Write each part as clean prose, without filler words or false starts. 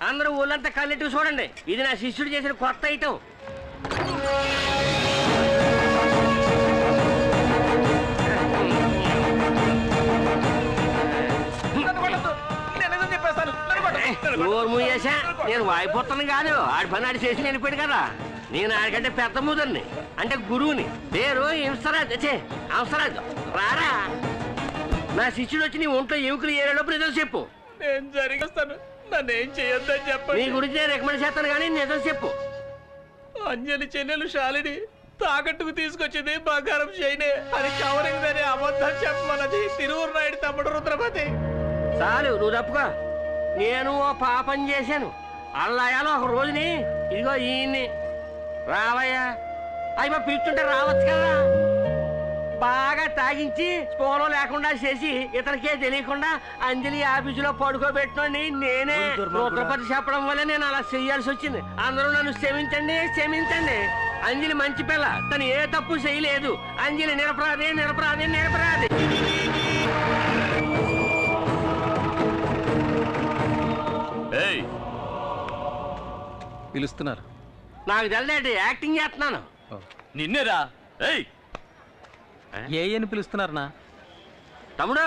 అందరూ ఊళ్ళంతా కళ్ళెట్టు చూడండి, ఇది నా శిష్యుడు చేసిన కొత్త ఐటమ్. నేను వాయిపోతాను కాదు, ఆడి పని ఆడి చేసి వెళ్ళిపోయాడు కదా. నేను ఆడికంటే పెద్ద ముదర్ని, అంటే గురువుని. పేరు హంసరాజు. రారా, నా శిష్యుడు వచ్చి నీ ఒంట్లో ఎముకలు ఏరేలోపు నిజం చెప్పు. నేను జరిగిస్తాను, నన్ను ఏం చేయొద్దని చెప్పండి. నీ గురించి నేను రికమెండ్ చేస్తాను కానీ నిజం చెప్పు. అంజలి చెన్నెలు శాలిని తాకట్టుకు తీసుకొచ్చింది బంగారం చేయనే అని కవరింగ్ అని అబద్ధం చెప్పమన్నది తిరువురు నాయుడు తమ్ముడు రుద్రపతి. చాలు, నువ్వు తప్పుకో. నేను ఓ పాపం చేశాను. అల్లాయాలో ఒక రోజుని ఇదిగో ఈయన్ని రావయ్యా అయ్యో పిలుస్తుంటే రావచ్చు కదా. బాగా తాగించి స్పోలో లేకుండా చేసి ఇతనికే తెలియకుండా అంజలి ఆఫీసులో పడుకోబెట్టుకోండి. నేనే రుద్రపతి చెప్పడం వల్ల నేను అలా చెయ్యాల్సి వచ్చింది. అందరూ నన్ను క్షమించండి, క్షమించండి. అంజలి మంచి పిల్ల, తను ఏ తప్పు చేయలేదు. అంజలి నిరపరాధి, నిరపరాధి, నిరపరాధి. పిలుస్తున్నారు. నాకు తెలియదు, యాక్టింగ్ చేస్తున్నాను. నిన్నేరా? ఏని పిలుస్తున్నారనా? తమ్ముడు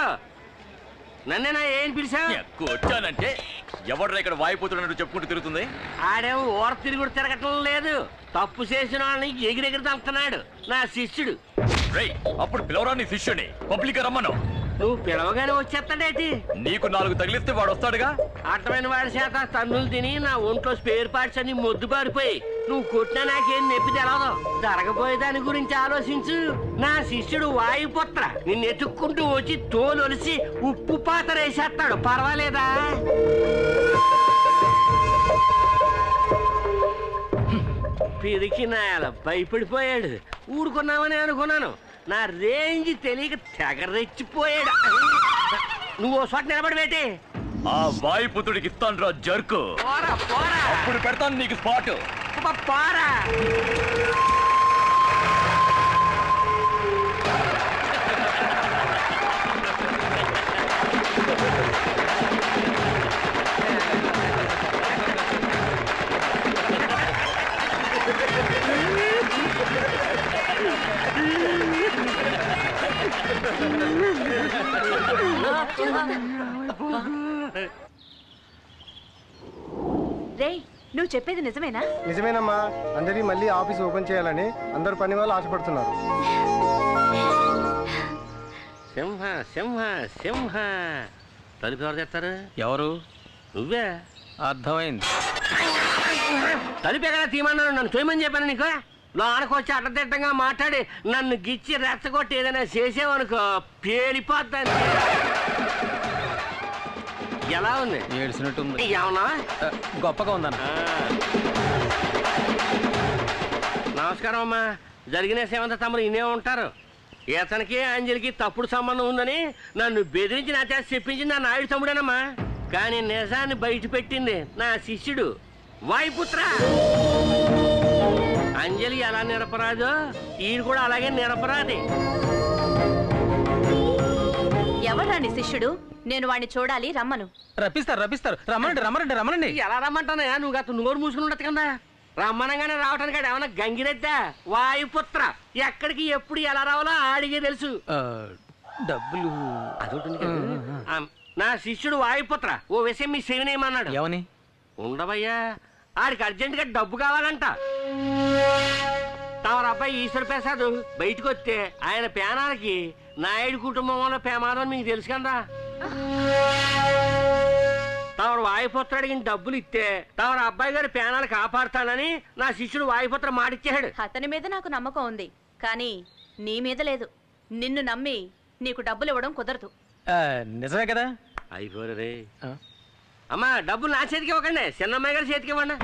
నన్నేనా ఏం పిలిచా? కొట్టానంటే ఎవడ్రా ఇక్కడ వాయిపోతున్నట్టు చెప్పుకుంటూ తిరుగుతుంది. ఆడేమో ఓర తిరుగుడు తిరగటం లేదు, తప్పు చేసిన వాళ్ళని ఎగిరెగిరి తలుపుతున్నాడు నా శిష్యుడు. అప్పుడు పిలవరా నీ శిష్యుని, పబ్లిక్ రమ్మను. నువ్వు పిలవగానే వచ్చేస్తాడేటి? నీకు 4 తగిలిస్తే వాడు వస్తాడుగా. అర్థమైన వాడి చేత తన్నులు తిని నా ఒంట్లో స్పేర్ పార్ట్స్ అన్ని మొద్దు పారిపోయి నువ్వు కొట్టినా నాకేం నొప్పి తెలవదు. జరగబోయే దాని గురించి ఆలోచించు. నా శిష్యుడు వాయుపుత్ర నిన్ను ఎత్తుక్కుంటూ వచ్చి తోలొలిసి ఉప్పు పాత్ర వేసేస్తాడు, పర్వాలేదా? పిరికి నాయాల భయపడిపోయాడు. ఊరుకున్నామని అనుకున్నాను, నా రేంజ్ తెలియక తెగ రెచ్చిపోయాడు. నువ్వు ఓ చోట నిలబడి పెట్టి ఆ వాయుపుత్రుడికి ఇస్తాను రా జర్కు. అప్పుడు పెడతాను నీకు స్పాట్. పారా రే, నువ్వు చెప్పేది నిజమేనా? నిజమేనమ్మా. అందరి మళ్ళీ ఆఫీస్ ఓపెన్ చేయాలని అందరు పని వాళ్ళు ఆశపడుతున్నారు. సింహ సింహ సింహ. తలుపు ఎవరు తెస్తారు? ఎవరు? నువ్వే. అర్థమైంది. తలుపే కదా తీయమన్నాను, నన్ను చేయమని చెప్పాను నీకు. లోనకొచ్చి అడ్డదిడ్డంగా మాట్లాడి నన్ను గిచ్చి రెచ్చగొట్టి ఏదైనా చేసేవనుకో పేలిపోద్దాన్ని. ఎలా ఉంది? ఏడ్చినట్టుంది. ఏమన్నా గొప్పగా ఉందన్న. నమస్కారం అమ్మా. జరిగిన సేవంత తమరు ఇన్నే ఉంటారు. ఇతనికి అంజలికి తప్పుడు సంబంధం ఉందని నన్ను బెదిరించి నా చేత చెప్పించింది నా నాయుడు తమ్ముడేనమ్మా. కానీ నిజాన్ని బయట పెట్టింది నా శిష్యుడు వాయుపుత్ర. అంజలి ఎలా నిరపరాదో ఈయన కూడా అలాగే నిరపరాది. ఎవరా నీ శిష్యుడు? నేను వాడిని చూడాలి, రమ్మను. రప్పిస్తారు రప్పిస్తారు. రమ్మనండి రమ్మనండి రమ్మనండి. ఎలా రమ్మంటానా? నువ్వు గత నోరు మూసుకుని ఉండదు కదా. రమ్మనంగానే రావటానికి ఏమన్నా గంగిరెద్దా? వాయుపుత్ర ఎక్కడికి ఎప్పుడు ఎలా రావాలో ఆడిగే తెలుసు. డబ్బులు అదొకటి. నా శిష్యుడు వాయుపుత్ర ఓ విషయం మీ శివనేమన్నాడు. ఏమని? ఉండవయ్యా, ఆడికి అర్జెంటుగా డబ్బు కావాలంట. తమరు అబ్బాయి ఈశ్వర ప్రసాద్ బయటకు వస్తే ఆయన పేనాలకి నాయుడు కుటుంబంలో ప్రమాదం మీకు తెలుసు కదా. తమరు వాయుపుత్ర అడిగిన డబ్బులు ఇస్తే తమరు అబ్బాయి గారి పేనాలు కాపాడుతానని నా శిష్యుడు వాయుపుత్ర మాటిచ్చాడు. అతని మీద నాకు నమ్మకం ఉంది, కానీ నీ మీద లేదు. నిన్ను నమ్మి నీకు డబ్బులు ఇవ్వడం కుదరదు. నిజమే కదా? అయిపోరే అమ్మా, డబ్బులు నా చేతికి ఇవ్వకండి, చిన్నమ్మాయి గారి చేతికి ఇవ్వండి.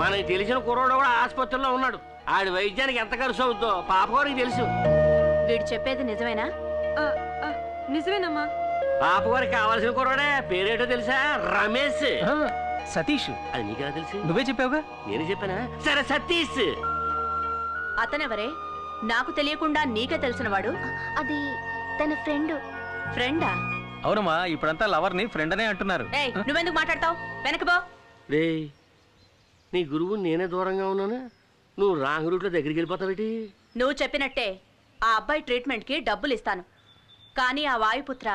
మనకి తెలిసిన కుర్రోడు కూడా ఆసుపత్రిలో ఉన్నాడు. ఆడి వైద్యానికి ఎంత ఖర్చు అవుతుందో పాపగారికి తెలుసు. వీడు చెప్పేది నిజమేనా? నిజమేనమ్మా. పాపగారికి కావాల్సిన కుర్రోడే, పేరేటో తెలుసా? రమేష్. సతీష్. అది నీకెలా తెలుసు? నువ్వే చెప్పావుగా. నేను చెప్పానా? సరే సతీష్. అతనెవరే? నాకు తెలియకుండా నీకే తెలిసిన వాడు? అది తన ఫ్రెండ్. ఫ్రెండా? అవునమ్మా ఇప్పుడంతా లవర్ ని ఫ్రెండ్ అనే అంటున్నారు. ఏయ్ నువ్వెందుకు మాట్లాడతావు? వెనకబో. రే నీ గురువు నేనే దూరంగా ఉన్నాను, నువ్వు రాంగ్ రూట్లో దగ్గరికి వెళ్ళిపోతావేటి? నువ్వు చెప్పినట్టే ఆ అబ్బాయి ట్రీట్మెంట్కి డబ్బులు ఇస్తాను, కానీ ఆ వాయుపుత్ర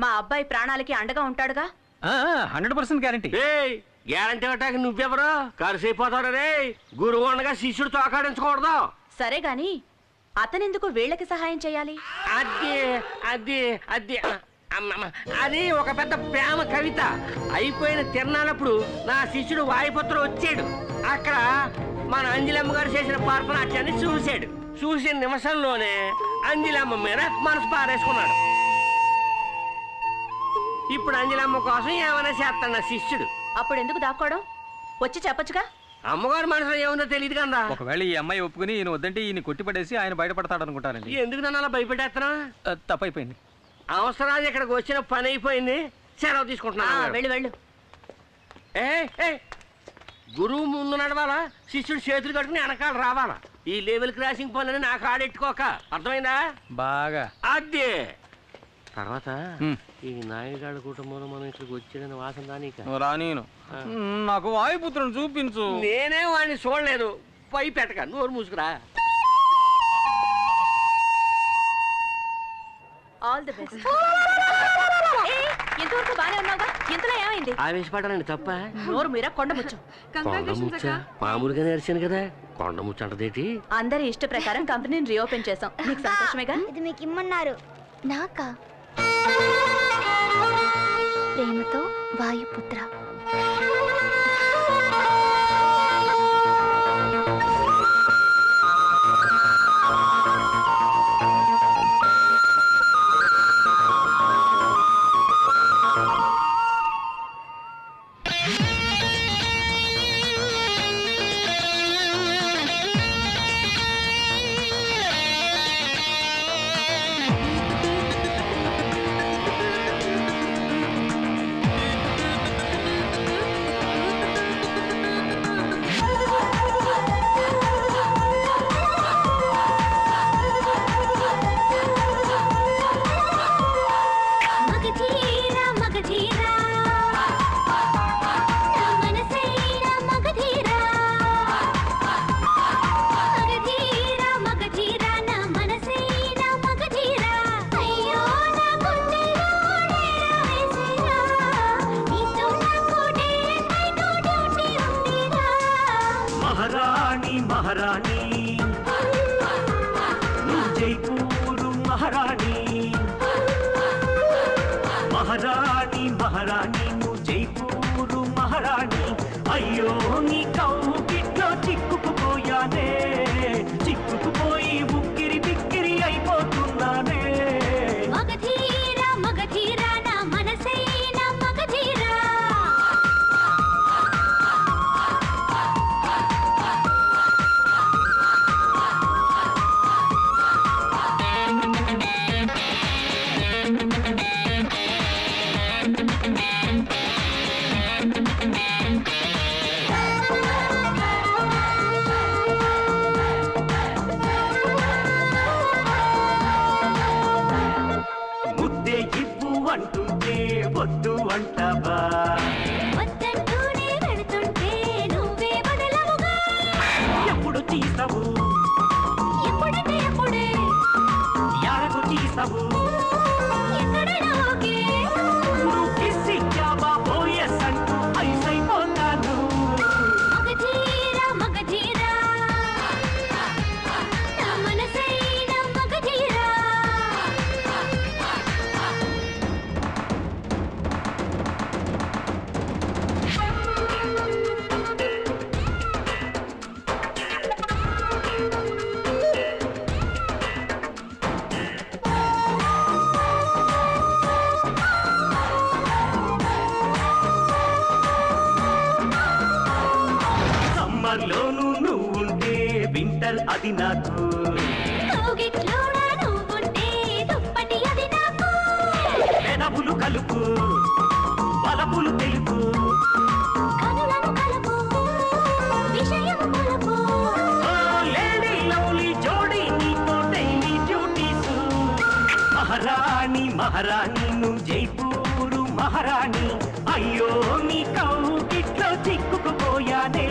మా అబ్బాయి ప్రాణాలకి అండగా ఉంటాడుగా. 100% గ్యారంటీ. గ్యారంటీ అట్టాక నువ్వెవరో కరిసైపోతావు రే. గురువు ఉండగా శిష్యుడు తోకాడించకూడదు. సరే గాని అతనెందుకు వీళ్ళకి సహాయం చేయాలి? అది అది అది అది ఒక పెద్ద ప్రేమ కవిత. అయిపోయిన తిరణాలప్పుడు నా శిష్యుడు వాయుపుత్రుడు వచ్చాడు. అక్కడ మన అంజలమ్మ గారు చేసిన పార్పనాట్యాన్ని చూశాడు. చూసిన నిమిషంలోనే అంజలమ్మ మీద మనసు పారేసుకున్నాడు. ఇప్పుడు అంజలమ్మ కోసం ఏమైనా చేస్తాడు నా శిష్యుడు. అప్పుడు ఎందుకు దాక్కోవడం? వచ్చి చెప్పొచ్చుగా. అమ్మగారు మనసులో ఏముందో తెలియదు కదా. ఒకవేళ ఈ అమ్మాయి ఒప్పుకుని ఈయన వద్దంటే ఈయన కొట్టిపడేసి ఆయన బయటపడతాడు అనుకుంటానండి. ఎందుకు నన్ను అలా భయపెట్టేస్తున్నా? తప్పైపోయింది. అవసరాలు ఇక్కడికి వచ్చిన పని అయిపోయింది, సెలవు తీసుకుంటున్నా. వెళ్ళు వెళ్ళు. గురువు ముందు నడవాలా, శిష్యుడు చేతులు కట్టుకుని వెనకాల రావాలా. ఈ లెవెల్ క్రాసింగ్ పనులని నాకు ఆడెట్టుకోక, అర్థమైందా? బాగా. అదే తర్వాత ఈ నాయుగాళ్ళ కుటుంబంలో మనం ఇక్కడికి వచ్చాడని వాసన రానీను. నాకు వాయుపుత్రుని చూపించు. నేనే వాడిని చూడలేదు. పై పెట్టక నోరు మూసుకురా. All the best. ఇంతవరకు బానే ఉన్నావుగా, ఇంతలో ఏమైంది? ఆవేశపడాలండి తప్ప. నోరు మీరా కొండముచ్చు. మామూలుగా నేర్చాను కదా, కొండముచ్చు అంటదేటి. అందరి ఇష్ట ప్రకారం కంపెనీని రీఓపెన్ చేసాం. నీకు సంతోషమేగా? ఇది మీకు ఇమ్మన్నారు. నాకా? ప్రేమతో వాయుపుత్ర. అది నాకు పెదవులు కలుపు బలపులు తెలుపు లేడీ లవ్లీ జోడీ నీతో డైలీ డ్యూటీస్ మహారాణి మహారాణి నువ్వు జైపూరు మహారాణి అయ్యో నీ కౌగిట్లో చిక్కుకుపోయానే